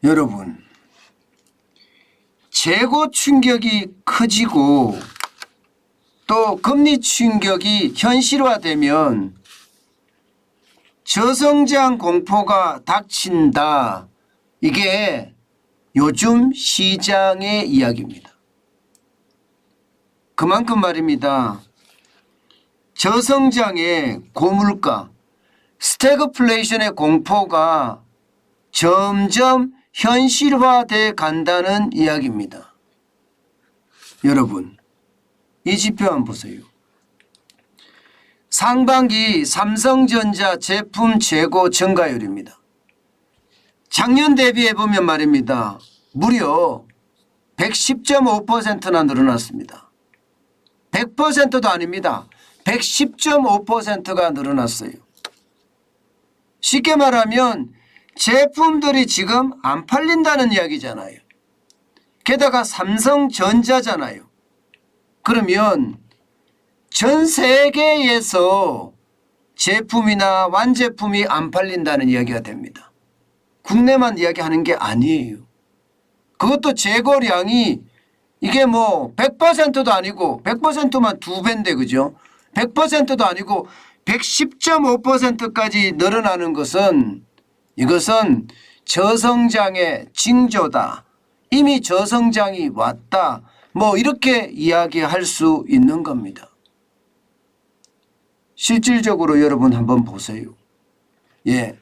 여러분, 재고 충격이 커지고 또 금리 충격이 현실화되면 저성장 공포가 닥친다. 이게 요즘 시장의 이야기입니다. 그만큼 말입니다. 저성장의 고물가, 스태그플레이션의 공포가 점점 현실화돼 간다는 이야기입니다. 여러분, 이 지표 한번 보세요. 상반기 삼성전자 제품 재고 증가율입니다. 작년 대비해 보면 말입니다. 무려 110.5%나 늘어났습니다. 100%도 아닙니다. 110.5%가 늘어났어요. 쉽게 말하면 제품들이 지금 안 팔린다는 이야기잖아요. 게다가 삼성전자잖아요. 그러면 전 세계에서 제품이나 완제품이 안 팔린다는 이야기가 됩니다. 국내만 이야기하는 게 아니에요. 그것도 재고량이 이게 뭐 100%도 아니고 100%만 2배인데 그죠? 100%도 아니고 110.5%까지 늘어나는 것은 이것은 저성장의 징조다. 이미 저성장이 왔다. 뭐 이렇게 이야기할 수 있는 겁니다. 실질적으로 여러분 한번 보세요. 예,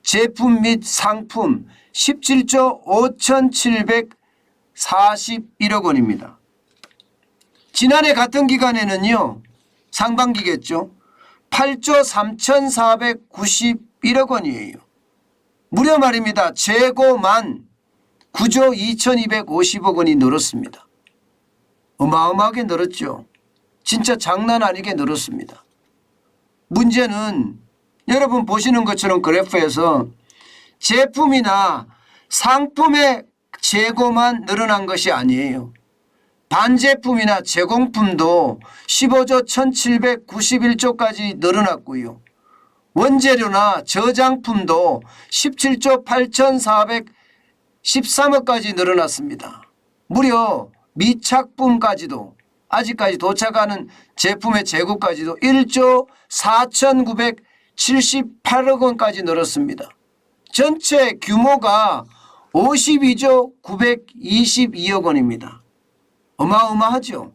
제품 및 상품 17조 5,741억 원입니다. 지난해 같은 기간에는요. 상반기겠죠. 8조 3,491억 원이에요. 무려 말입니다. 재고만 9조 2,250억 원이 늘었습니다. 어마어마하게 늘었죠. 진짜 장난 아니게 늘었습니다. 문제는 여러분 보시는 것처럼 그래프에서 제품이나 상품의 재고만 늘어난 것이 아니에요. 반제품이나 제공품도 15조 1,791조까지 늘어났고요. 원재료나 저장품도 17조 8,413억까지 늘어났습니다. 무려 미착품까지도 아직까지 도착하는 제품의 재고까지도 1조 4,978억 원까지 늘었습니다. 전체 규모가 52조 922억 원입니다. 어마어마하죠.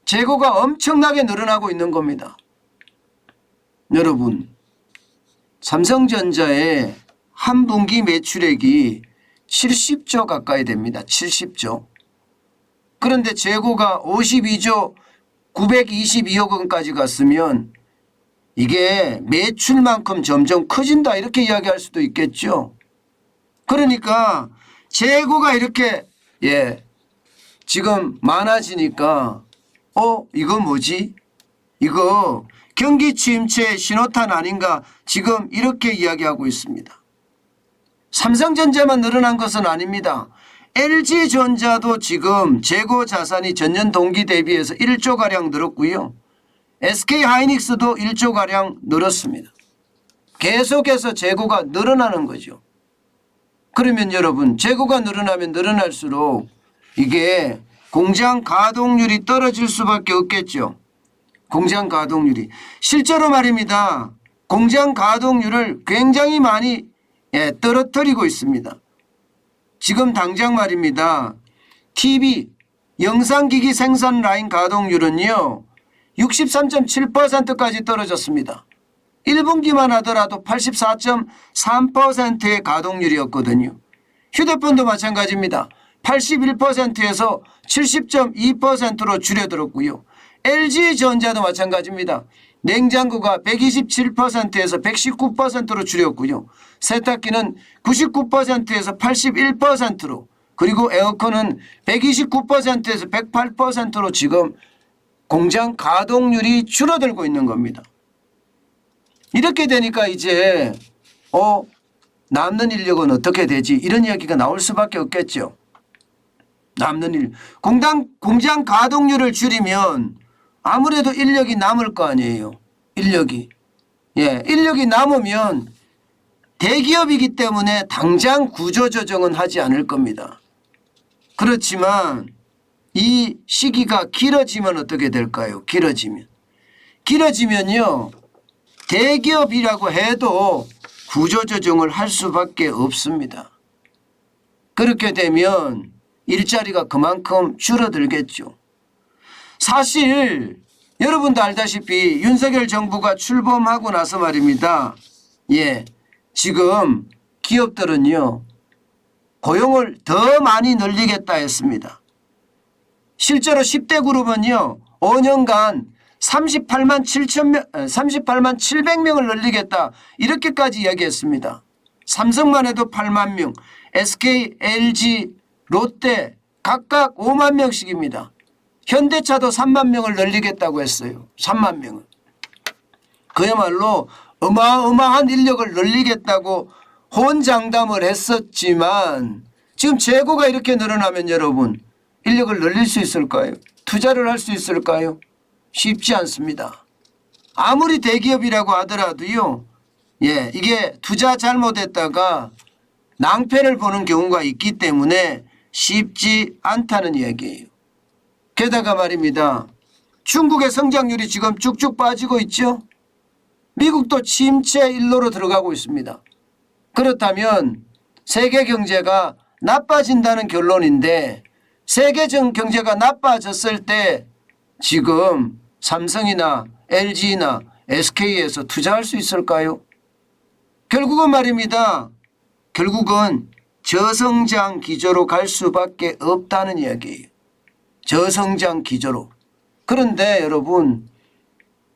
재고가 엄청나게 늘어나고 있는 겁니다. 여러분, 삼성전자의 한 분기 매출액이 70조 가까이 됩니다. 70조. 그런데 재고가 52조 922억 원까지 갔으면 이게 매출만큼 점점 커진다 이렇게 이야기할 수도 있겠죠. 그러니까 재고가 이렇게 지금 많아지니까 이거 뭐지? 이거 경기 침체 신호탄 아닌가 지금 이렇게 이야기하고 있습니다. 삼성전자만 늘어난 것은 아닙니다. LG전자도 지금 재고 자산이 전년 동기 대비해서 1조가량 늘었고요. SK하이닉스도 1조가량 늘었습니다. 계속해서 재고가 늘어나는 거죠. 그러면 여러분 재고가 늘어나면 늘어날수록 이게 공장 가동률이 떨어질 수밖에 없겠죠. 공장 가동률이. 실제로 말입니다. 공장 가동률을 굉장히 많이 떨어뜨리고 있습니다. 지금 당장 말입니다. TV 영상기기 생산 라인 가동률은요. 63.7%까지 떨어졌습니다. 1분기만 하더라도 84.3%의 가동률이었거든요. 휴대폰도 마찬가지입니다. 81%에서 70.2%로 줄어들었고요. LG전자도 마찬가지입니다. 냉장고가 127%에서 119%로 줄였고요. 세탁기는 99%에서 81%로 그리고 에어컨은 129%에서 108%로 지금 공장 가동률이 줄어들고 있는 겁니다. 이렇게 되니까 이제 남는 인력은 어떻게 되지? 이런 이야기가 나올 수밖에 없겠죠. 남는 일. 공장 가동률을 줄이면 아무래도 인력이 남을 거 아니에요. 인력이. 인력이 남으면 대기업이기 때문에 당장 구조조정은 하지 않을 겁니다. 그렇지만 이 시기가 길어지면 어떻게 될까요? 길어지면요. 대기업이라고 해도 구조조정을 할 수밖에 없습니다. 그렇게 되면 일자리가 그만큼 줄어들겠죠. 사실 여러분도 알다시피 윤석열 정부가 출범하고 나서 말입니다. 지금 기업들은요. 고용을 더 많이 늘리겠다 했습니다. 실제로 10대 그룹은요. 5년간 38만 700명을 늘리겠다 이렇게까지 이야기했습니다. 삼성만 해도 8만 명, SK, LG, 롯데 각각 5만 명씩입니다. 현대차도 3만 명을 늘리겠다고 했어요. 3만 명을. 그야말로 어마어마한 인력을 늘리겠다고 호언장담을 했었지만 지금 재고가 이렇게 늘어나면 여러분 인력을 늘릴 수 있을까요? 투자를 할 수 있을까요? 쉽지 않습니다. 아무리 대기업이라고 하더라도요. 이게 투자 잘못했다가 낭패를 보는 경우가 있기 때문에 쉽지 않다는 이야기예요. 게다가 말입니다. 중국의 성장률이 지금 쭉쭉 빠지고 있죠. 미국도 침체 일로로 들어가고 있습니다. 그렇다면 세계 경제가 나빠진다는 결론인데 세계 경제가 나빠졌을 때 지금 삼성이나 LG나 SK에서 투자할 수 있을까요? 결국은 말입니다. 결국은 저성장 기조로 갈 수밖에 없다는 이야기예요. 저성장 기조로. 그런데 여러분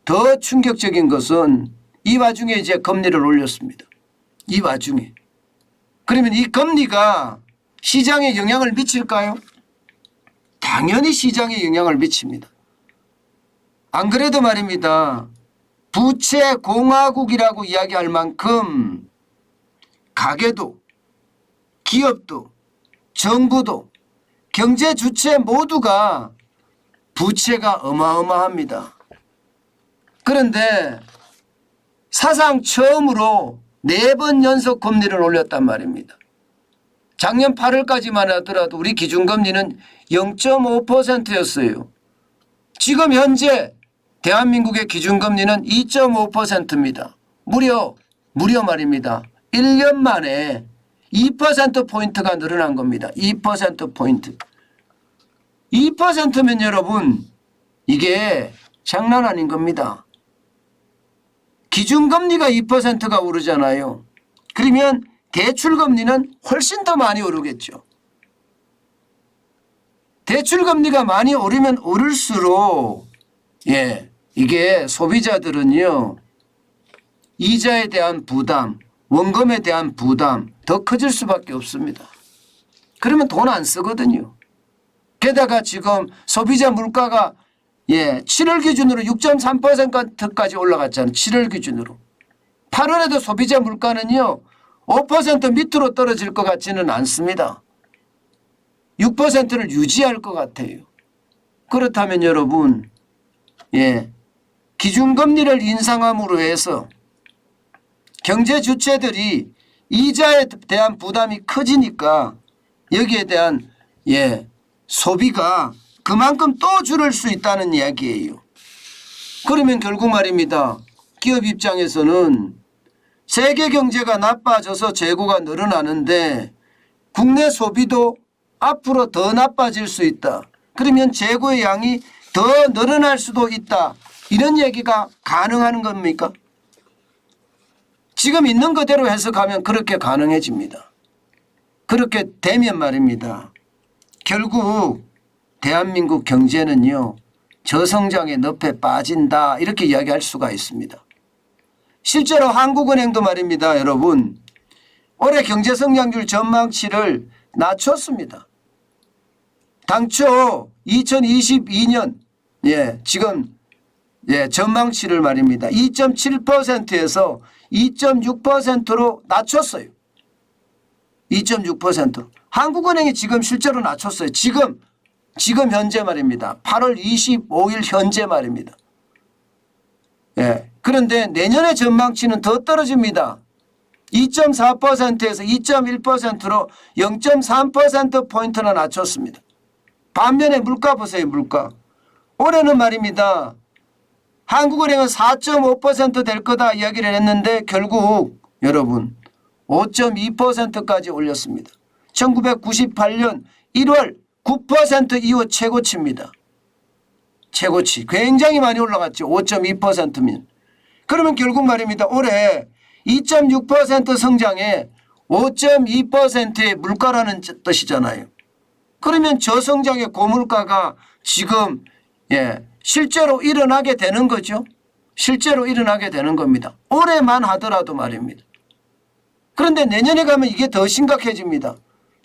더 충격적인 것은 이 와중에 이제 금리를 올렸습니다. 이 와중에. 그러면 이 금리가 시장에 영향을 미칠까요? 당연히 시장에 영향을 미칩니다. 안 그래도 말입니다. 부채 공화국이라고 이야기할 만큼 가계도 기업도 정부도 경제 주체 모두가 부채가 어마어마합니다. 그런데 사상 처음으로 4번 연속 금리를 올렸단 말입니다. 작년 8월까지만 하더라도 우리 기준금리는 0.5%였어요. 지금 현재 대한민국의 기준금리는 2.5%입니다. 무려 말입니다. 1년 만에 2%포인트가 늘어난 겁니다. 2%포인트. 2%면 여러분 이게 장난 아닌 겁니다. 기준금리가 2%가 오르잖아요. 그러면 대출금리는 훨씬 더 많이 오르겠죠. 대출금리가 많이 오르면 오를수록 이게 소비자들은요. 이자에 대한 부담, 원금에 대한 부담 더 커질 수밖에 없습니다. 그러면 돈 안 쓰거든요. 게다가 지금 소비자 물가가 7월 기준으로 6.3%까지 올라갔잖아요. 7월 기준으로. 8월에도 소비자 물가는요. 5% 밑으로 떨어질 것 같지는 않습니다. 6%를 유지할 것 같아요. 그렇다면 여러분 기준금리를 인상함으로 해서 경제 주체들이 이자에 대한 부담이 커지니까 여기에 대한 소비가 그만큼 또 줄을 수 있다는 이야기예요. 그러면 결국 말입니다. 기업 입장에서는 세계 경제가 나빠져서 재고가 늘어나는데 국내 소비도 앞으로 더 나빠질 수 있다. 그러면 재고의 양이 더 늘어날 수도 있다. 이런 얘기가 가능한 겁니까? 지금 있는 그대로 해석하면 그렇게 가능해집니다. 그렇게 되면 말입니다. 결국 대한민국 경제는요. 저성장의 늪에 빠진다 이렇게 이야기할 수가 있습니다. 실제로 한국은행도 말입니다. 여러분 올해 경제성장률 전망치를 낮췄습니다. 당초 2022년 지금 전망치를 말입니다. 2.7%에서 2.6%로 낮췄어요. 2.6%. 한국은행이 지금 실제로 낮췄어요. 지금 현재 말입니다. 8월 25일 현재 말입니다. 그런데 내년의 전망치는 더 떨어집니다. 2.4%에서 2.1%로 0.3%포인트나 낮췄습니다. 반면에 물가 보세요. 물가. 올해는 말입니다. 한국은행은 4.5% 될 거다 이야기를 했는데 결국 여러분 5.2%까지 올렸습니다. 1998년 1월 9% 이후 최고치입니다. 최고치. 굉장히 많이 올라갔죠. 5.2%면. 그러면 결국 말입니다. 올해 2.6% 성장에 5.2%의 물가라는 뜻이잖아요. 그러면 저성장의 고물가가 지금 실제로 일어나게 되는 거죠. 실제로 일어나게 되는 겁니다. 올해만 하더라도 말입니다. 그런데 내년에 가면 이게 더 심각해집니다.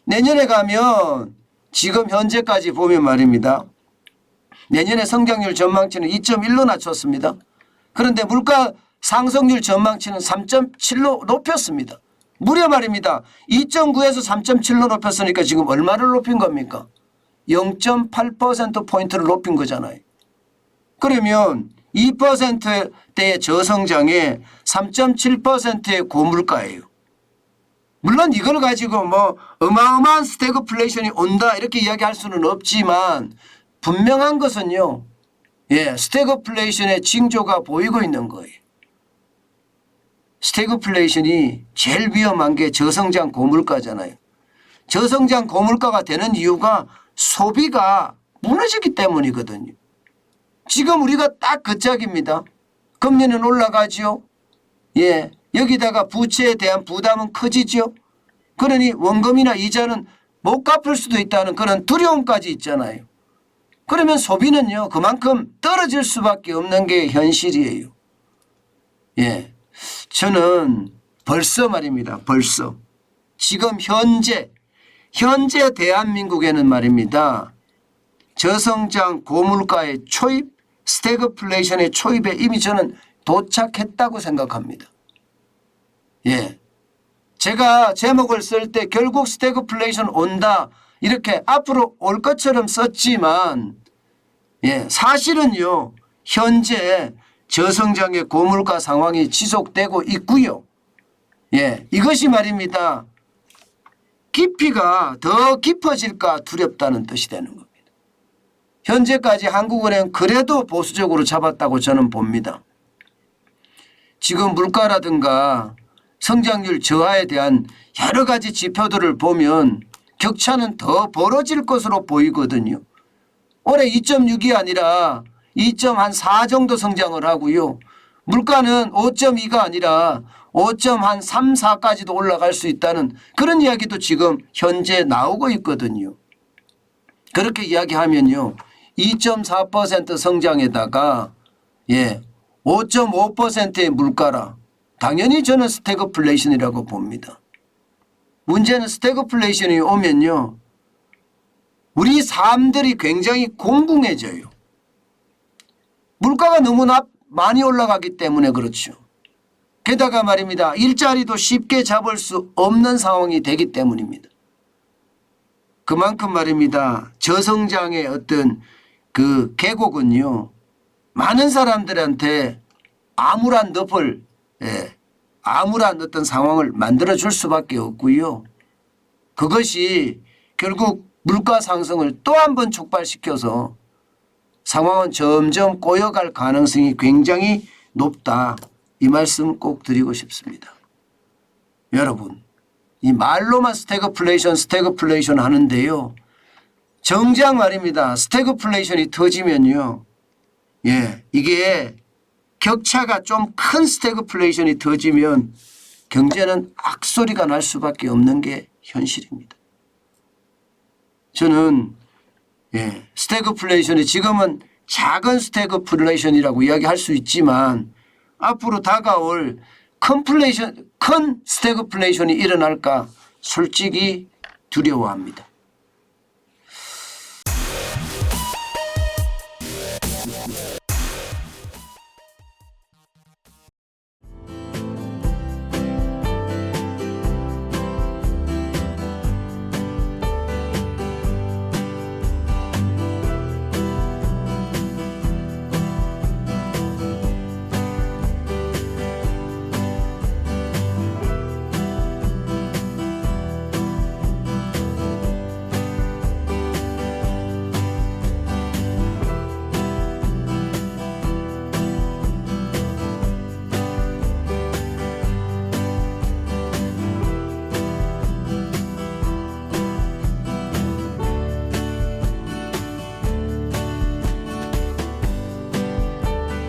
내년에 가면 지금 현재까지 보면 말입니다. 내년에 성장률 전망치는 2.1로 낮췄습니다. 그런데 물가 상승률 전망치는 3.7로 높였습니다. 무려 말입니다. 2.9에서 3.7로 높였으니까 지금 얼마를 높인 겁니까? 0.8%포인트를 높인 거잖아요. 그러면 2%대의 저성장에 3.7%의 고물가예요. 물론 이걸 가지고 뭐 어마어마한 스태그플레이션이 온다 이렇게 이야기할 수는 없지만 분명한 것은요. 스태그플레이션의 징조가 보이고 있는 거예요. 스태그플레이션이 제일 위험한 게 저성장 고물가잖아요. 저성장 고물가가 되는 이유가 소비가 무너지기 때문이거든요. 지금 우리가 딱 그 짝입니다. 금리는 올라가죠. 여기다가 부채에 대한 부담은 커지죠. 그러니 원금이나 이자는 못 갚을 수도 있다는 그런 두려움까지 있잖아요. 그러면 소비는요 그만큼 떨어질 수밖에 없는 게 현실이에요. 저는 벌써 말입니다. 벌써 지금 현재 대한민국에는 말입니다. 저성장 고물가의 초입, 스태그플레이션의 초입에 이미 저는 도착했다고 생각합니다. 제가 제목을 쓸 때 결국 스태그플레이션 온다 이렇게 앞으로 올 것처럼 썼지만 사실은요 현재 저성장의 고물가 상황이 지속되고 있고요. 이것이 말입니다. 깊이가 더 깊어질까 두렵다는 뜻이 되는 겁니다. 현재까지 한국은행 그래도 보수적으로 잡았다고 저는 봅니다. 지금 물가라든가 성장률 저하에 대한 여러 가지 지표들을 보면 격차는 더 벌어질 것으로 보이거든요. 올해 2.6이 아니라 2.4 정도 성장을 하고요. 물가는 5.2가 아니라 5.3, 4까지도 올라갈 수 있다는 그런 이야기도 지금 현재 나오고 있거든요. 그렇게 이야기하면요. 2.4% 성장에다가 5.5%의 물가라. 당연히 저는 스태그플레이션이라고 봅니다. 문제는 스태그플레이션이 오면요. 우리 삶들이 굉장히 공공해져요. 물가가 너무나 많이 올라가기 때문에 그렇죠. 게다가 말입니다. 일자리도 쉽게 잡을 수 없는 상황이 되기 때문입니다. 그만큼 말입니다. 저성장의 어떤 그 계곡은요. 많은 사람들한테 암울한 늪을 암울한 어떤 상황을 만들어줄 수밖에 없고요. 그것이 결국 물가 상승을 또 한 번 촉발시켜서 상황은 점점 꼬여갈 가능성이 굉장히 높다. 이 말씀 꼭 드리고 싶습니다. 여러분 이 말로만 스태그플레이션 하는데요. 정작 말입니다. 스태그플레이션이 터지면요. 이게 격차가 좀 큰 스태그플레이션이 터지면 경제는 악소리가 날 수밖에 없는 게 현실입니다. 저는 스태그플레이션이 지금은 작은 스태그플레이션이라고 이야기할 수 있지만 앞으로 다가올 큰 스태그플레이션이 일어날까 솔직히 두려워합니다.